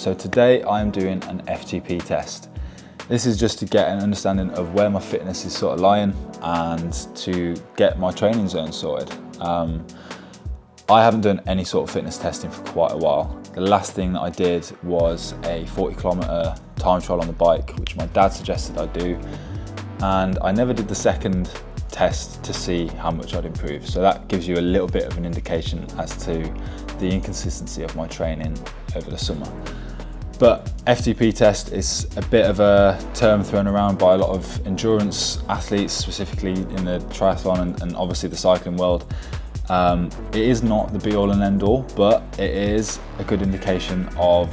So today I am doing an FTP test. This is just to get an understanding of where my fitness is sort of lying and to get my training zone sorted. I haven't done any sort of fitness testing for quite a while. The last thing that I did was a 40-kilometer time trial on the bike, which my dad suggested I do. And I never did the second test to see how much I'd improve. So that gives you a little bit of an indication as to the inconsistency of my training over the summer. But FTP test is a bit of a term thrown around by a lot of endurance athletes, specifically in the triathlon and obviously the cycling world. It is not the be all and end all, but it is a good indication of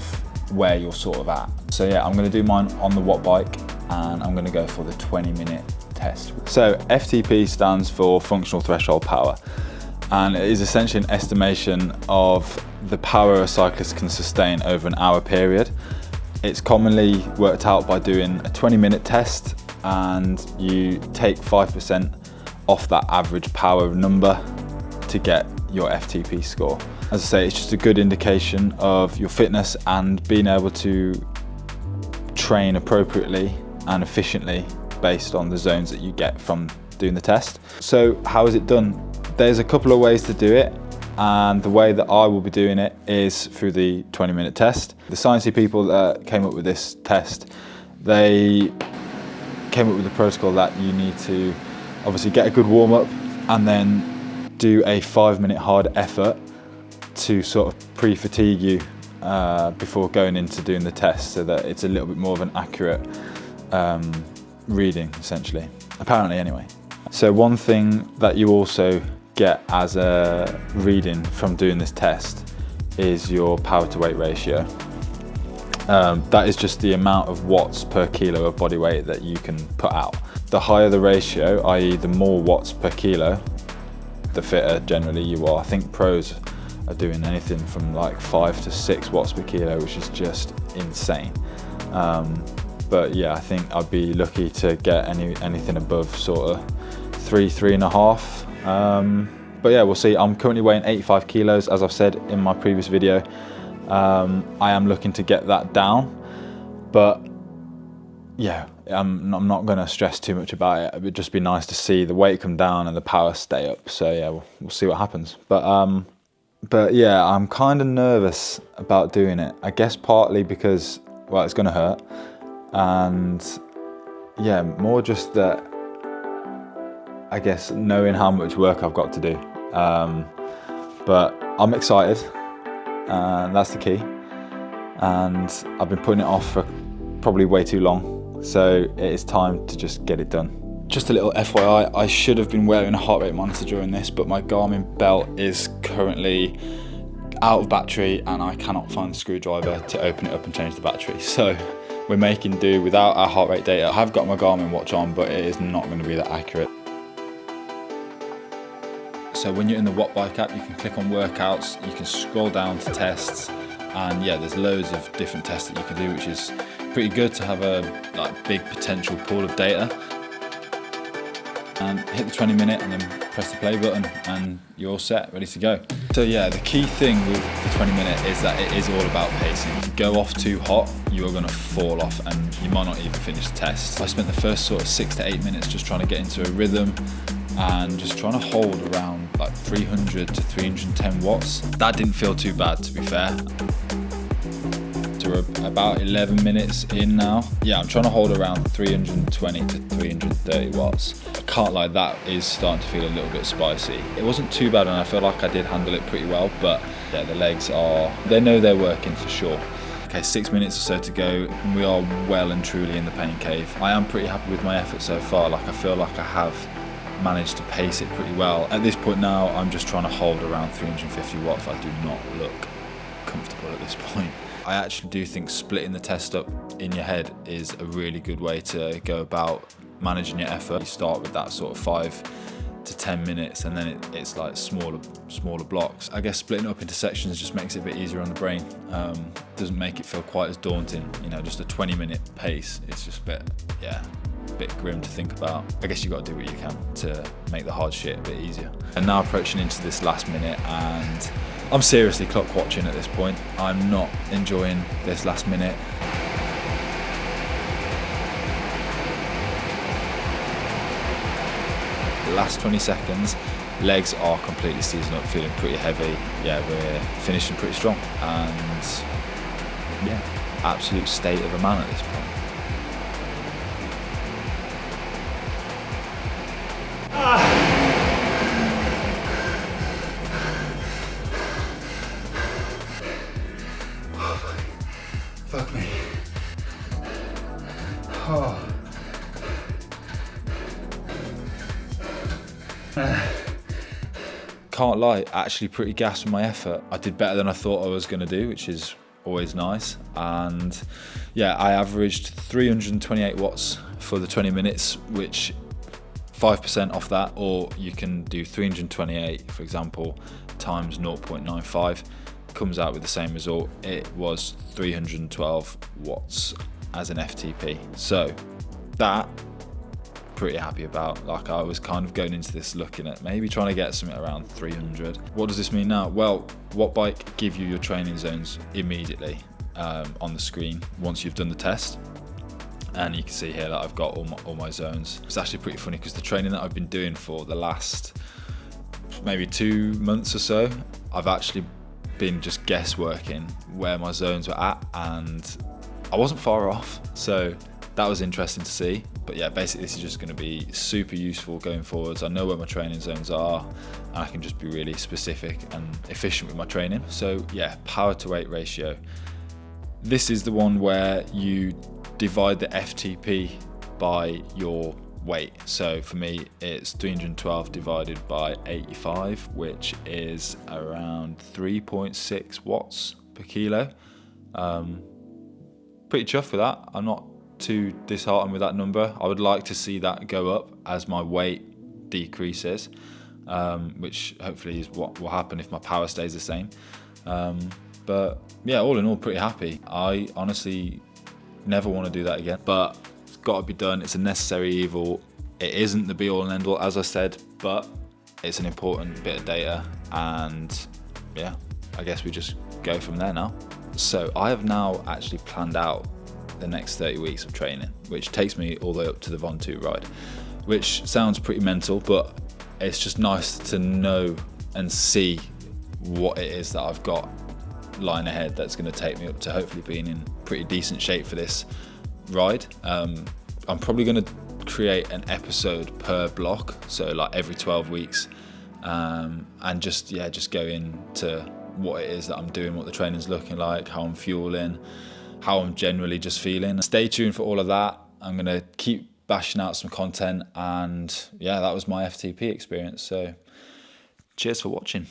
where you're sort of at. So yeah, I'm gonna do mine on the watt bike and I'm gonna go for the 20-minute test. So FTP stands for functional threshold power, and it is essentially an estimation of the power a cyclist can sustain over an hour period. It's commonly worked out by doing a 20-minute test, and you take 5% off that average power number to get your FTP score. As I say, it's just a good indication of your fitness and being able to train appropriately and efficiently based on the zones that you get from doing the test. So how is it done? There's a couple of ways to do it, and the way that I will be doing it is through the 20-minute test. The sciencey people that came up with this test, they came up with the protocol that you need to obviously get a good warm-up and then do a 5-minute hard effort to sort of pre-fatigue you before going into doing the test, so that it's a little bit more of an accurate reading, essentially, apparently anyway. So one thing that you also get as a reading from doing this test is your power to weight ratio. That is just the amount of watts per kilo of body weight that you can put out. The higher the ratio, i.e. the more watts per kilo, the fitter generally you are. I think pros are doing anything from like 5 to 6 watts per kilo, which is just insane. But yeah, I think I'd be lucky to get anything above sort of 3.5. But yeah, we'll see. I'm currently weighing 85 kilos, as I've said in my previous video. I am looking to get that down, but yeah, I'm not going to stress too much about it. It would just be nice to see the weight come down and the power stay up. So yeah, we'll see what happens. But yeah, I'm kind of nervous about doing it. I guess partly because, well, it's going to hurt, and yeah, more just that, I guess, knowing how much work I've got to do. But I'm excited, and that's the key. And I've been putting it off for probably way too long. So it is time to just get it done. Just a little FYI, I should have been wearing a heart rate monitor during this, but my Garmin belt is currently out of battery and I cannot find the screwdriver to open it up and change the battery. So we're making do without our heart rate data. I have got my Garmin watch on, but it is not going to be that accurate. So when you're in the Watt Bike app, you can click on workouts, you can scroll down to tests, and yeah, there's loads of different tests that you can do, which is pretty good to have a big potential pool of data. And hit the 20-minute and then press the play button and you're all set, ready to go. So yeah, the key thing with the 20-minute is that it is all about pacing. If you go off too hot, you are going to fall off and you might not even finish the test. I spent the first sort of 6 to 8 minutes just trying to get into a rhythm and just trying to hold around like 300 to 310 watts. That didn't feel too bad, to be fair. So we're about 11 minutes in now. Yeah, I'm trying to hold around 320 to 330 watts. I can't lie, that is starting to feel a little bit spicy. It wasn't too bad and I feel like I did handle it pretty well, but yeah, the legs they know they're working for sure. Okay, 6 minutes or so to go and we are well and truly in the pain cave. I am pretty happy with my effort so far. I feel like I have managed to pace it pretty well. At this point now, I'm just trying to hold around 350 watts. I do not look comfortable at this point. I actually do think splitting the test up in your head is a really good way to go about managing your effort. You start with that sort of 5 to 10 minutes and then it's like smaller blocks. I guess splitting it up into sections just makes it a bit easier on the brain. Doesn't make it feel quite as daunting, you know, just a 20-minute pace. It's just a bit, yeah, bit grim to think about. I guess you've got to do what you can to make the hard shit a bit easier. And now approaching into this last minute, and I'm seriously clock watching at this point. I'm not enjoying this last minute. The last 20 seconds, legs are completely seizing up, feeling pretty heavy. Yeah, we're finishing pretty strong, and yeah, absolute state of a man at this point. Fuck me. Oh. Can't lie, actually pretty gassed with my effort. I did better than I thought I was going to do, which is always nice. And yeah, I averaged 328 watts for the 20 minutes, which 5% off that, or you can do 328, for example, times 0.95, comes out with the same result. It was 312 watts as an FTP. So that, pretty happy about. Like, I was kind of going into this looking at maybe trying to get something around 300. What does this mean now? Well, Wattbike give you your training zones immediately on the screen once you've done the test. And you can see here that I've got all my zones. It's actually pretty funny because the training that I've been doing for the last maybe 2 months or so, I've actually been just guessworking where my zones were at, and I wasn't far off. So that was interesting to see. But yeah, basically this is just going to be super useful going forwards. I know where my training zones are, and I can just be really specific and efficient with my training. So yeah, power to weight ratio. This is the one where you divide the FTP by your weight. So for me, it's 312 divided by 85, which is around 3.6 watts per kilo. Pretty chuffed with that. I'm not too disheartened with that number. I would like to see that go up as my weight decreases, which hopefully is what will happen if my power stays the same. But yeah, all in all, pretty happy. I honestly never want to do that again, but it's got to be done. It's a necessary evil. It isn't the be all and end all, as I said, but it's an important bit of data, and yeah, I guess we just go from there now. So I have now actually planned out the next 30 weeks of training, which takes me all the way up to the Von 2 ride, which sounds pretty mental, but it's just nice to know and see what it is that I've got lying ahead that's going to take me up to hopefully being in pretty decent shape for this ride. I'm probably going to create an episode per block, so like every 12 weeks, and just go into what it is that I'm doing, what the training's looking like, how I'm fueling, how I'm generally just feeling. Stay tuned for all of that. I'm going to keep bashing out some content, and yeah, that was my FTP experience. So cheers for watching.